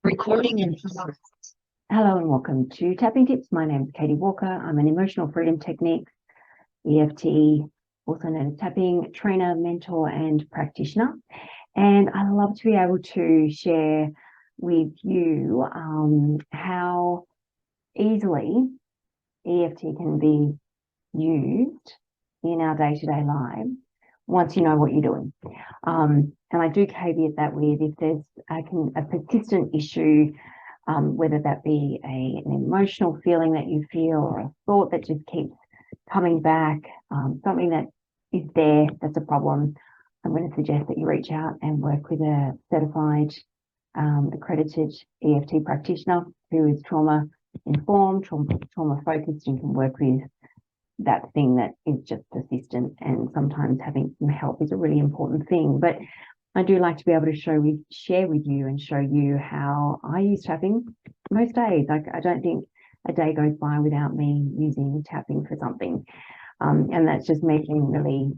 Recording in progress. Hello and welcome to Tapping Tips. My name is Katie Walker. I'm an emotional freedom techniques, EFT, also known as tapping trainer, mentor, and practitioner. And I love to be able to share with you how easily EFT can be used in our day-to-day lives once you know what you're doing. And I do caveat that with if there's a persistent issue, whether that be an emotional feeling that you feel or a thought that just keeps coming back, something that is there that's a problem, I'm going to suggest that you reach out and work with a certified, accredited EFT practitioner who is trauma-informed, trauma-focused, and can work with that thing that is just persistent. And sometimes having some help is a really important thing. But I do like to be able to share with you and show you how I use tapping most days. I don't think a day goes by without me using tapping for something. And that's just making really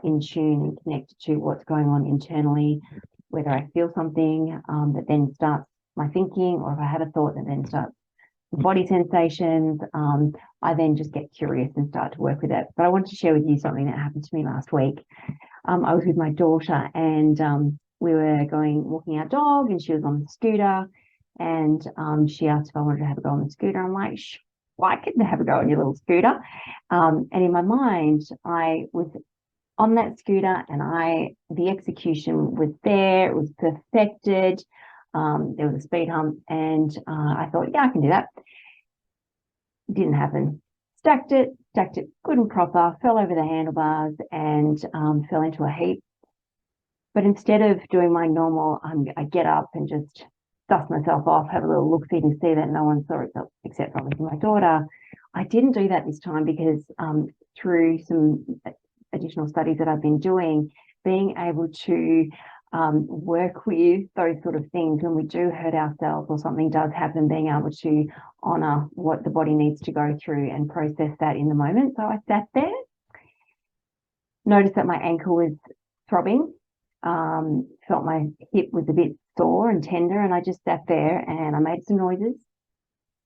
in tune and connected to what's going on internally, whether I feel something that then starts my thinking, or if I have a thought that then starts body sensations, I then just get curious and start to work with it. But I wanted to share with you something that happened to me last week. I was with my daughter and we were walking our dog, and she was on the scooter, and she asked if I wanted to have a go on the scooter. I'm like, why couldn't I have a go on your little scooter? And in my mind, I was on that scooter and the execution was there, it was perfected. There was a speed hump, and I thought, yeah, I can do that. Didn't happen. Stacked it, good and proper, fell over the handlebars and fell into a heap. But instead of doing my normal, I get up and just dust myself off, have a little look-see to see that no one saw it except obviously my daughter. I didn't do that this time because through some additional studies that I've been doing, being able to work with those sort of things when we do hurt ourselves or something does happen, being able to honor what the body needs to go through and process that in the moment. So I sat there, noticed that my ankle was throbbing, felt my hip was a bit sore and tender, and I just sat there and I made some noises.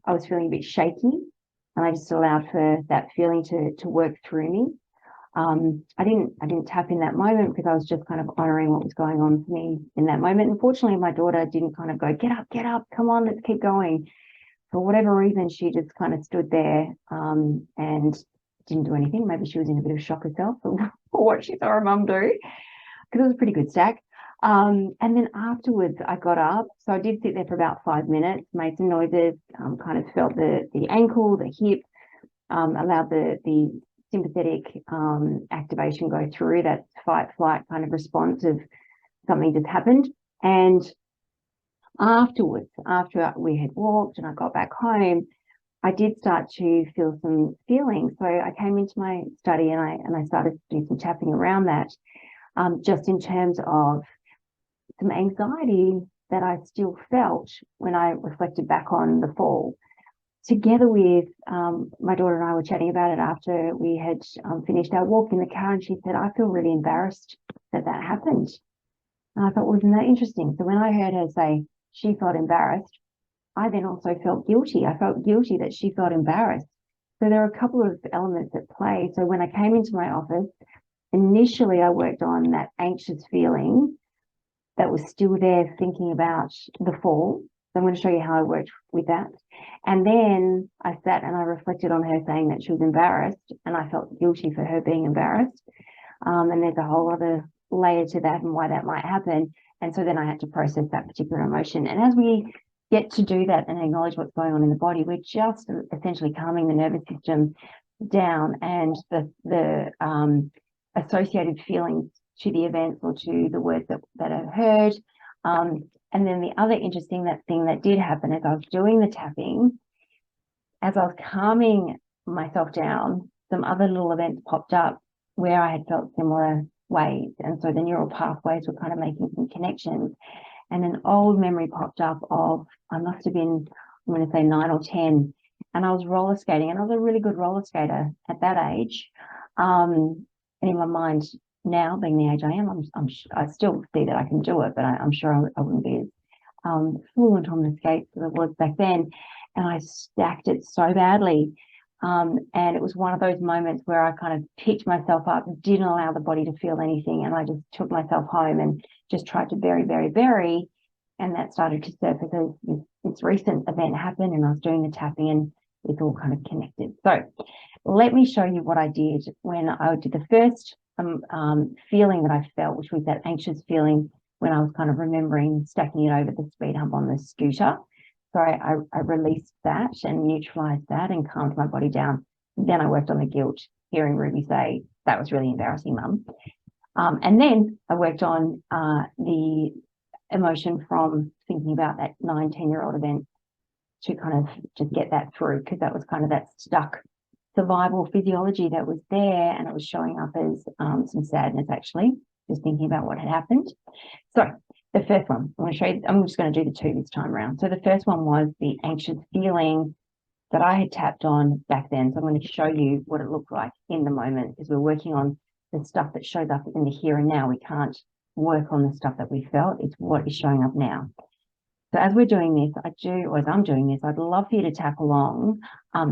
I was feeling a bit shaky, and I just allowed for that feeling to work through me. I didn't tap in that moment because I was just kind of honoring what was going on for me in that moment. Unfortunately, my daughter didn't kind of go, get up, come on, let's keep going. For whatever reason, she just kind of stood there and didn't do anything. Maybe she was in a bit of shock herself for what she saw her mum do, because it was a pretty good stack. And then afterwards, I got up. So I did sit there for about 5 minutes, made some noises, kind of felt the ankle, the hip, allowed the sympathetic activation go through, that fight flight kind of response of something just happened. And afterwards, after we had walked and I got back home, I did start to feel some feelings. So I came into my study and I started to do some tapping around that, just in terms of some anxiety that I still felt when I reflected back on the fall. Together with my daughter and I were chatting about it after we had finished our walk in the car, and she said, I feel really embarrassed that happened. And I thought, well, isn't that interesting? So when I heard her say she felt embarrassed, I then also felt guilty. I felt guilty that she felt embarrassed. So there are a couple of elements at play. So when I came into my office, initially I worked on that anxious feeling that was still there, thinking about the fall. So I'm going to show you how I worked with that. And then I sat and I reflected on her saying that she was embarrassed, and I felt guilty for her being embarrassed. And there's a whole other layer to that and why that might happen. And so then I had to process that particular emotion. And as we get to do that and acknowledge what's going on in the body, we're just essentially calming the nervous system down, and the associated feelings to the events or to the words that are heard. And then the other interesting thing that did happen as I was doing the tapping, as I was calming myself down, some other little events popped up where I had felt similar ways. And so the neural pathways were kind of making some connections. And an old memory popped up of, I must have been, I'm going to say 9 or 10. And I was roller skating, and I was a really good roller skater at that age. And in my mind now, being the age I am, I still see that I can do it, but I'm sure I wouldn't be as fluent on the skates as I was back then, and I stacked it so badly. And it was one of those moments where I kind of picked myself up, didn't allow the body to feel anything, and I just took myself home and just tried to bury. And that started to surface as this recent event happened, and I was doing the tapping, and it's all kind of connected. So let me show you what I did when I did the first feeling that I felt, which was that anxious feeling when I was kind of remembering stacking it over the speed hump on the scooter. So I released that and neutralized that and calmed my body down. Then I worked on the guilt, hearing Ruby say, that was really embarrassing, Mum. And then I worked on the emotion from thinking about that 9-10-year-old event to kind of just get that through, because that was kind of that stuck survival physiology that was there, and it was showing up as some sadness, actually, just thinking about what had happened. So the first one, I'm going to show you, I'm just going to do the two this time around. So the first one was the anxious feeling that I had tapped on back then. So I'm going to show you what it looked like in the moment, because we're working on the stuff that shows up in the here and now. We can't work on the stuff that we felt. It's what is showing up now. So as we're doing this, as I'm doing this, I'd love for you to tap along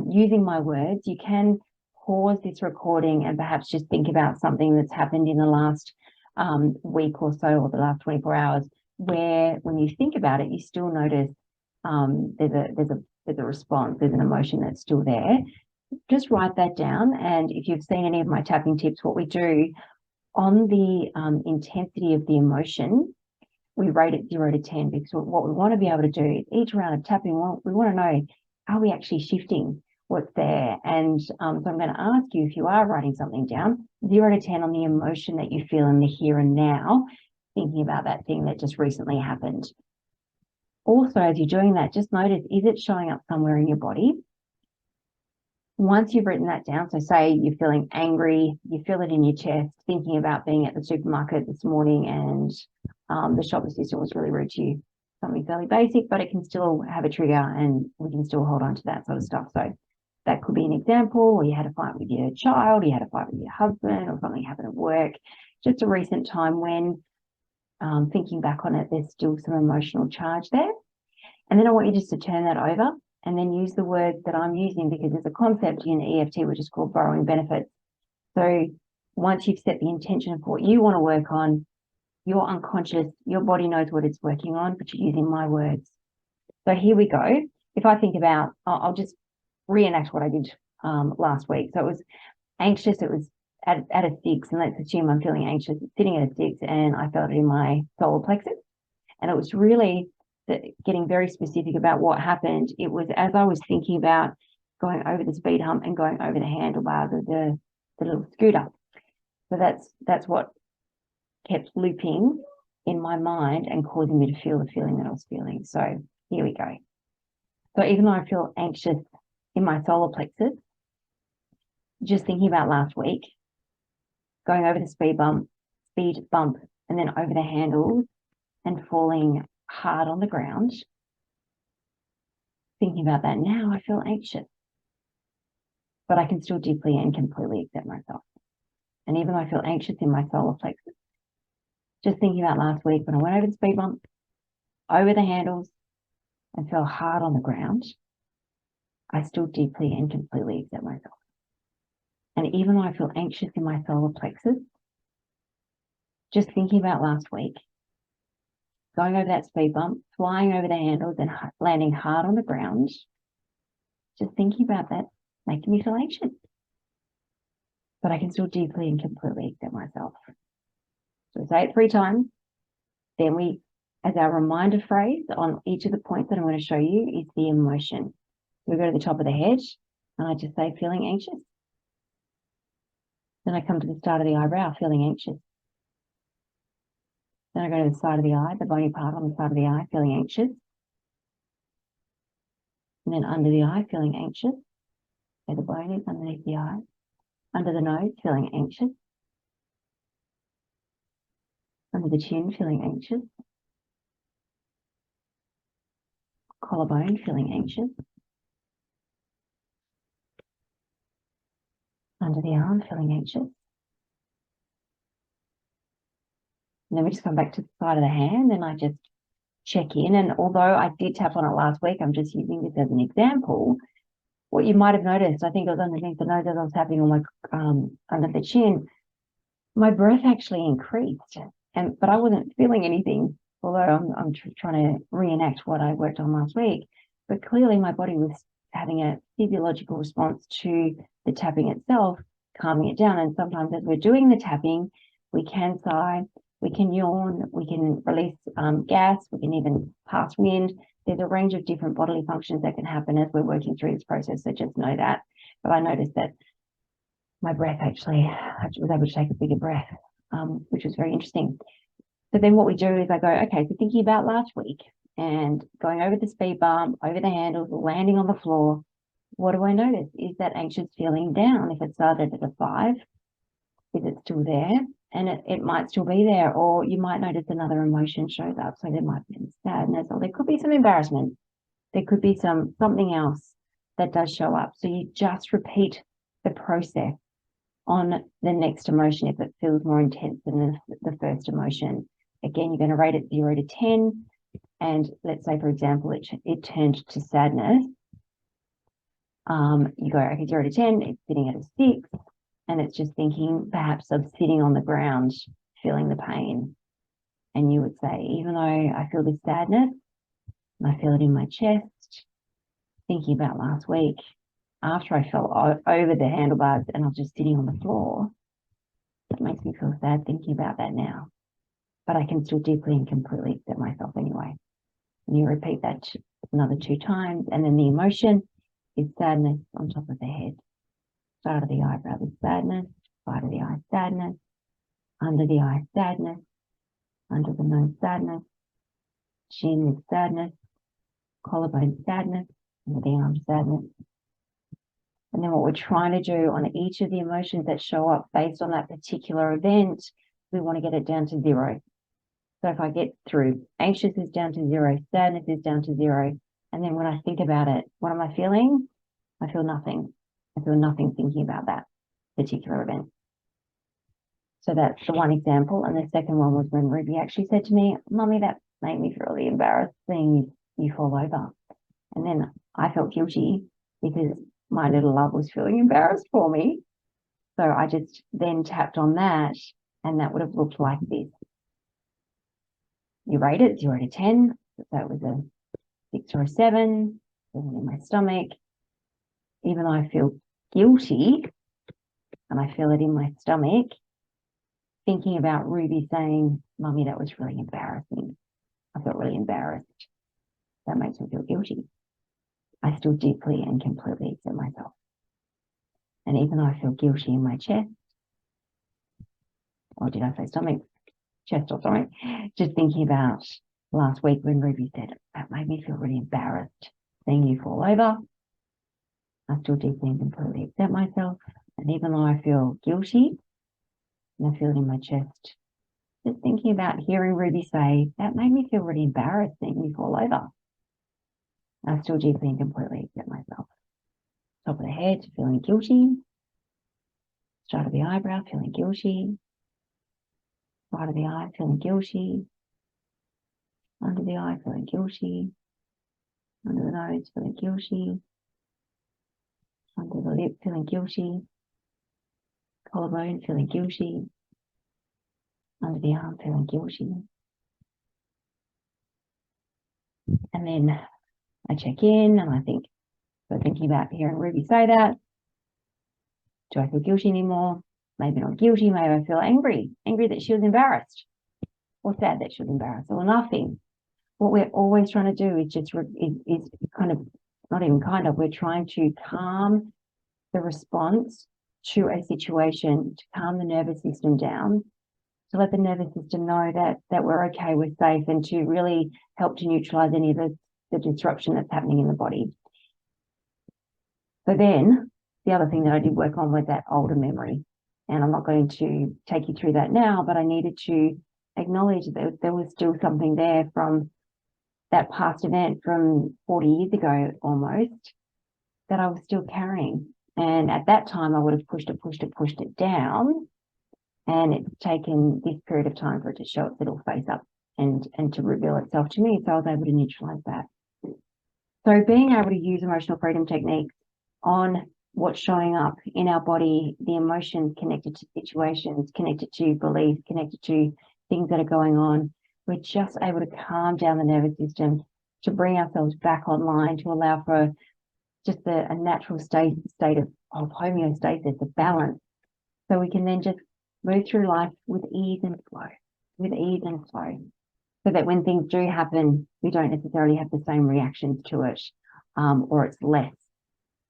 using my words. You can pause this recording and perhaps just think about something that's happened in the last week or so, or the last 24 hours, where when you think about it, you still notice there's a response, there's an emotion that's still there. Just write that down. And if you've seen any of my tapping tips, what we do on the intensity of the emotion, we rate it 0 to 10, because what we want to be able to do is each round of tapping, we want to know, are we actually shifting what's there? And so I'm going to ask you, if you are writing something down, 0 to 10 on the emotion that you feel in the here and now, thinking about that thing that just recently happened. Also, as you're doing that, just notice, is it showing up somewhere in your body? Once you've written that down, so say you're feeling angry, you feel it in your chest, thinking about being at the supermarket this morning and the shop assistant was really rude to you. Something fairly basic, but it can still have a trigger and we can still hold on to that sort of stuff. So that could be an example, or you had a fight with your child, you had a fight with your husband, or something happened at work. Just a recent time when thinking back on it, there's still some emotional charge there. And then I want you just to turn that over and then use the words that I'm using, because there's a concept in EFT which is called borrowing benefits. So once you've set the intention of what you want to work on, your unconscious, your body knows what it's working on, but you're using my words. So here we go. If I think about, I'll just reenact what I did last week. So it was anxious. It was at a 6, and let's assume I'm feeling anxious. It's sitting at a 6, and I felt it in my solar plexus. And it was really getting very specific about what happened. It was as I was thinking about going over the speed hump and going over the handlebars of the little scooter. So that's what kept looping in my mind and causing me to feel the feeling that I was feeling. So here we go. So even though I feel anxious in my solar plexus, just thinking about last week, going over the speed bump, and then over the handles and falling hard on the ground, thinking about that now, I feel anxious, but I can still deeply and completely accept myself. And even though I feel anxious in my solar plexus, just thinking about last week when I went over the speed bump, over the handles, and fell hard on the ground, I still deeply and completely accept myself. And even though I feel anxious in my solar plexus, just thinking about last week, going over that speed bump, flying over the handles and landing hard on the ground, just thinking about that making me feel anxious. But I can still deeply and completely accept myself. So we say it 3 times. Then we, as our reminder phrase on each of the points that I'm going to show you, is the emotion. We go to the top of the head, and I just say feeling anxious. Then I come to the start of the eyebrow, feeling anxious. Then I go to the side of the eye, the bony part on the side of the eye, feeling anxious. And then under the eye, feeling anxious. Where the bone is underneath the eye. Under the nose, feeling anxious. Under the chin, feeling anxious. Collarbone, feeling anxious. Under the arm, feeling anxious. And then we just come back to the side of the hand, and I just check in. And although I did tap on it last week, I'm just using this as an example. What you might have noticed, I think it was underneath the nose as I was tapping on my under the chin, my breath actually increased, but I wasn't feeling anything. Although I'm trying to reenact what I worked on last week, but clearly my body was having a physiological response to the tapping itself, calming it down. And sometimes as we're doing the tapping, we can sigh, we can yawn, we can release gas, we can even pass wind. There's a range of different bodily functions that can happen as we're working through this process, so just know that. But I noticed that my breath actually, I was able to take a bigger breath, which was very interesting. So then what we do is I go, okay, so thinking about last week and going over the speed bump, over the handles, landing on the floor, what do I notice? Is that anxious feeling down? If it started at a 5, is it still there? And it might still be there, or you might notice another emotion shows up. So there might be some sadness, or there could be some embarrassment. There could be something else that does show up. So you just repeat the process on the next emotion if it feels more intense than the first emotion. Again, you're going to rate it 0 to 10. And let's say, for example, it turned to sadness. You go, okay, 0 to 10, it's sitting at a 6. And it's just thinking perhaps of sitting on the ground, feeling the pain. And you would say, even though I feel this sadness, and I feel it in my chest, thinking about last week, after I fell over the handlebars and I was just sitting on the floor, that makes me feel sad thinking about that now. But I can still deeply and completely accept myself anyway. And you repeat that another 2 times, and then the emotion is sadness on top of the head. Start of the eyebrow is sadness, side of the eye sadness, under the eye sadness, under the nose sadness, chin is sadness, collarbone sadness, under the arm sadness. And then what we're trying to do on each of the emotions that show up based on that particular event, we want to get it down to 0. So if I get through, anxious is down to 0, sadness is down to 0. And then when I think about it, what am I feeling? I feel nothing. I feel nothing thinking about that particular event. So that's the one example. And the second one was when Ruby actually said to me, Mummy, that made me really embarrassed seeing you fall over. And then I felt guilty because my little love was feeling embarrassed for me. So I just then tapped on that, and that would have looked like this. You rate it 0 to 10. So it was a 6 or a 7, in my stomach. Even though I feel guilty and I feel it in my stomach, thinking about Ruby saying, Mummy, that was really embarrassing. I felt really embarrassed. That makes me feel guilty. I still deeply and completely accept myself. And even though I feel guilty in my chest, or did I say stomach? Chest or stomach? Just thinking about last week when Ruby said, that made me feel really embarrassed seeing you fall over. I still deeply and completely accept myself. And even though I feel guilty, and I feel it in my chest, just thinking about hearing Ruby say, that made me feel really embarrassed seeing you fall over. I still deeply and completely accept myself. Top of the head, feeling guilty. Start of the eyebrow, feeling guilty. Side of the eye, feeling guilty. Under the eye, feeling guilty. Under the nose, feeling guilty. Under the lip, feeling guilty. Collarbone, feeling guilty. Under the arm, feeling guilty. And then I check in and I think, so thinking about hearing Ruby say that, do I feel guilty anymore? Maybe not guilty, maybe I feel angry that she was embarrassed, or sad that she was embarrassed, or nothing. What we're always trying to do is just is kind of, not even kind of, we're trying to calm the response to a situation, to calm the nervous system down, to let the nervous system know that we're okay, we're safe, and to really help to neutralize any of the disruption that's happening in the body. So then the other thing that I did work on was that older memory. And I'm not going to take you through that now, but I needed to acknowledge that there was still something there from that past event from 40 years ago almost that I was still carrying. And at that time, I would have pushed it down. And it's taken this period of time for it to show its little face up and to reveal itself to me. So I was able to neutralize that. So being able to use emotional freedom techniques on what's showing up in our body, the emotions connected to situations, connected to beliefs, connected to things that are going on, we're just able to calm down the nervous system, to bring ourselves back online, to allow for just a natural state of homeostasis, of balance. So we can then just move through life with ease and flow, so that when things do happen, we don't necessarily have the same reactions to it, or it's less.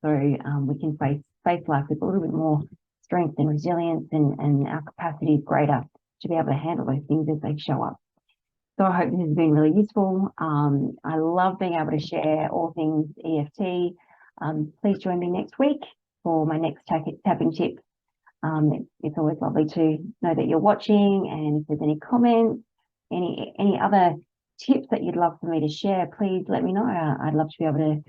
So we can face life with a little bit more strength and resilience, and our capacity is greater to be able to handle those things as they show up. So I hope this has been really useful. I love being able to share all things EFT. Please join me next week for my next tapping tip. It's always lovely to know that you're watching, and if there's any comments, any other tips that you'd love for me to share, please let me know. I'd love to be able to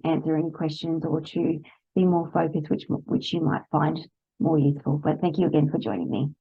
answer any questions, or to be more focused, which you might find more useful. But thank you again for joining me.